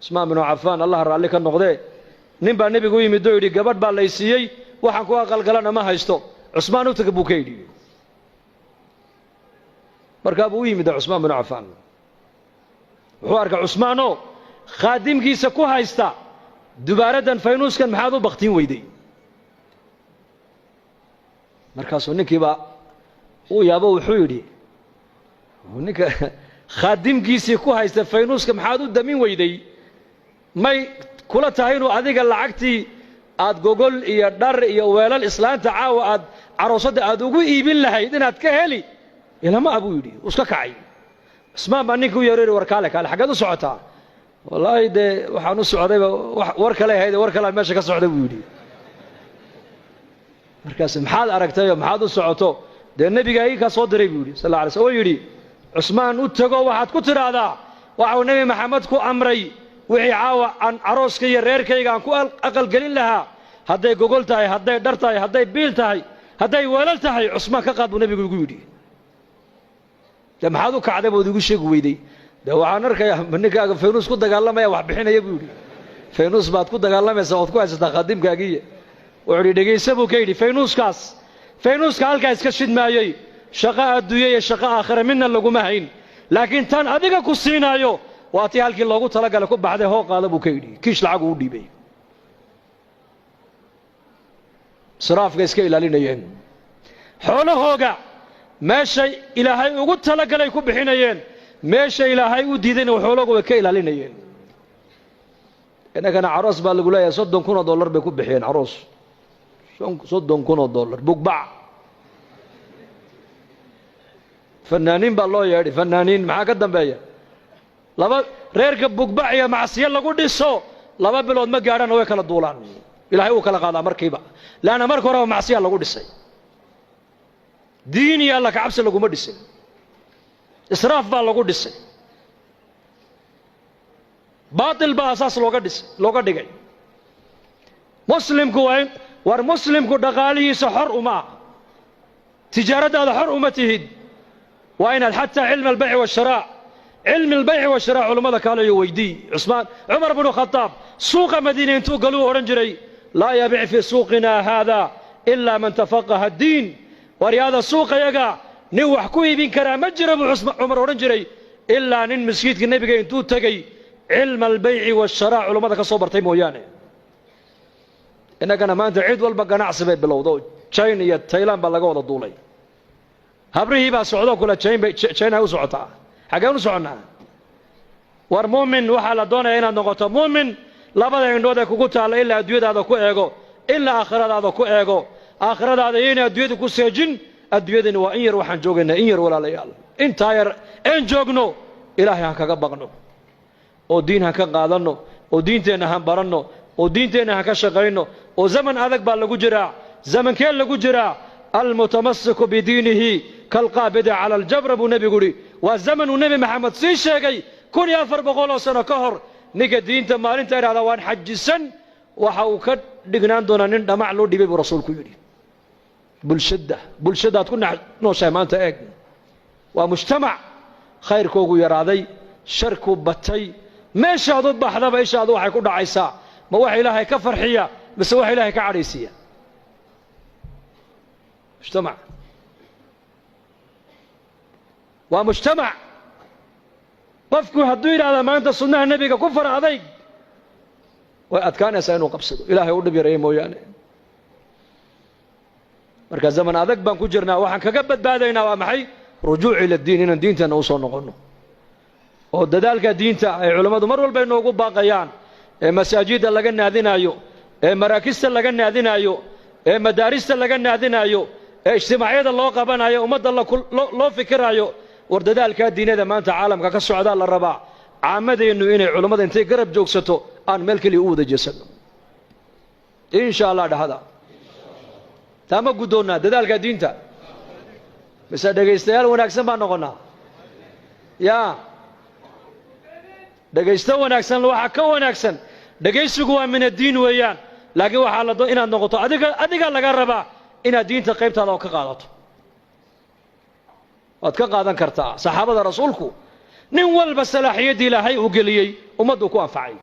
عثمان بن عفان الله رالي كان نقضي نبا نبي قوي مدو يدي قبض بالليسيي waxaan ku aqal galana ma haysto Usmaan u tagay buu ka yidhi markaa buu yimid Usmaan bin Affan wuxuu arkay Usmaano khaadimkiisa ku haysta dubaaradan faynuuskan maxaad u baqtiin weyday markaasuu ninkiiba uu yaabo wuxuu yidhi ninka khaadimkiisa ku haysta faynuuska maxaad u damin weyday may kula tahay inuu adiga lacagtii aad gogol iyo dhar iyo weelal islaanta caawa aad aroosada aad ugu iibin lahayd inaad ka heli ilama abu yiri uska kacay Usmaan baa ninku yareeray warkaale kale xagad u socotaa wallahi de waxaan u socday war kale hayday war kale meesha ka socday buu yiri markaas maxaad aragtay maxaad u socoto de nabiga ay ka soo diray buu yiri sallallahu alayhi wasallam yiri Usmaan u tago waxaad ku tiraahdaa waxa nabi Maxamed ku amray wixii caawa aan arooska iyo reerkayga aan ku aqal galin lahaa hadday gogol tahay hadday dhar tahay hadday biil tahay hadday weelal tahay Usmaan ka qaad buu nabigu ugu yidhi de maxaad u kacday buu igu sheeg weyday de waxaan arkayaa ninkaaga faynuus ku dagaalamaya wax bixinaya buu yidhi faynuus baad ku dagaalamaysaa ood ku haysataa khadimkaagiiya wuxuu yidhi dhegaysa buu ka yidhi faynuuska halkaa iska shidmaayey shaqo adduunye iyo shaqo aakhira midna laguma hayn laakiin tan adiga ku siinaayo waati halkii loogu talagalay ku baxday hoo qaada buu ka yidhi kiish lacag uu dhiibay israafka iska ilaalinayeen xoolahooga meesha ilaahay ugu talagalay ku bixinayeen meesha ilaahay u diidayna xoolahooga ka ilaalinayeen inagana aroos baa lagu leeyahay $30,000 bay ku bixiyeen aroos $30,000 bugbac fanaaniin baa loo yeedhay fanaaniin maxaa ka dambeeya laba reerka bugbac iyo macsiyo lagu dhiso laba bilood ma gaadhaan way kala duulaan ilaahay uu kala qaadaa markiiba laana marka hore macsiyo lagu dhisay diin iyo alla ka cabsi lagu ma dhisay israaf baa lagu dhisay baatil baa asaas looga dhigay muslimku war muslimku dhaqaalihiisa xor uma tijaaradaada xor uma tihid waa inaad xataa cilmi albayc washiraa علم البيع والشراء علماء قالوا يويدي عمر بن الخطاب سوق مدينة انتو قالوا ورنجري لا يبيع في سوقنا هذا إلا من تفقه الدين ورياض السوق يقع نوح كوي بين كرام مجرب عمر ورنجري إلا نن مسجد النبي انتو تقي علم البيع والشراء علماء كصبر تيمو يعني إنك أنا ما أنت عيد والبقى نعصب بالوضوء تشين يا تايلاند بلغوا الدولي هبريه بقى سعودة كلها تشين هاو سعودة حاجة نسعنا والمؤمن وحلا دونا هنا نقطة مؤمن لا بد أن نودك كوتا إلا أدوية هذا كويعو إلا آخرة هذا كويعو آخرة هذا هنا أدوية كوسجن أدوية وإنير وحن جوجنا إنير ولا ليال إن تاير إن جوجنو إلهي هكذا بغنو ودين هكذا قادنو ودين تنا هم برنو ودين تنا هكذا شغينو وزمن هذاك بالجوجرا زمن كيل الجوجرا المتمسك بدينه كالقابض على الجبر أبو نبي قولي والزمن النبي محمد سيشاقي كون يافر بقوله سنة كهر نيجا دين تمارين تاري على وان حج السن وحاوكد دقنان دونا نندا معلو دي بيبو رسول كيولي بالشدة تكون نوشا ما انت ايق ومجتمع خير كوغو يراضي شركو بطي ما شادو بحضا با يشادو وحي كودا عيسى ما وحي إلهي كفرحية بس وحي إلهي كعريسية مجتمع ومجتمع قفكو هدوين على ما أنت صنع النبي كفر عليك وأتكان يسألوا قبصدوا إلهي يقول نبي ريمو يعني مركز زمن هذاك بانكو جرنا وحن كقبت بعدين ومحي رجوع إلى الدين إن الدين تنوصل نقولنا ودذلك الدين تاع علماء مروا بينه وقوب باقيان مساجد اللي قلنا هذين أيو مراكز اللي قلنا هذين أيو مدارس اللي قلنا هذين أيو اجتماعيات الله قبنا أيو ومد الله كل لو فكر أيو وردذلك الدين هذا ما أنت عالم كالسعداء للرباع عامده إنه إن علماء أنت قرب جوكسته أن ملك اللي أود جسد إن شاء الله هذا تام قدونا ذلك الدين تا بس دقيستيال وناكسن ما نقولنا يا دقيستو وناكسن لو حكوا وناكسن دقيسوا من الدين ويان لكن وحلا إن النقطة أديك الله قربا إن الدين تقيبت الله كقالته وتكقادا كرتا صحابة رسولكم نول بس لا حيدي لهي وقليي ومدوكوا فعي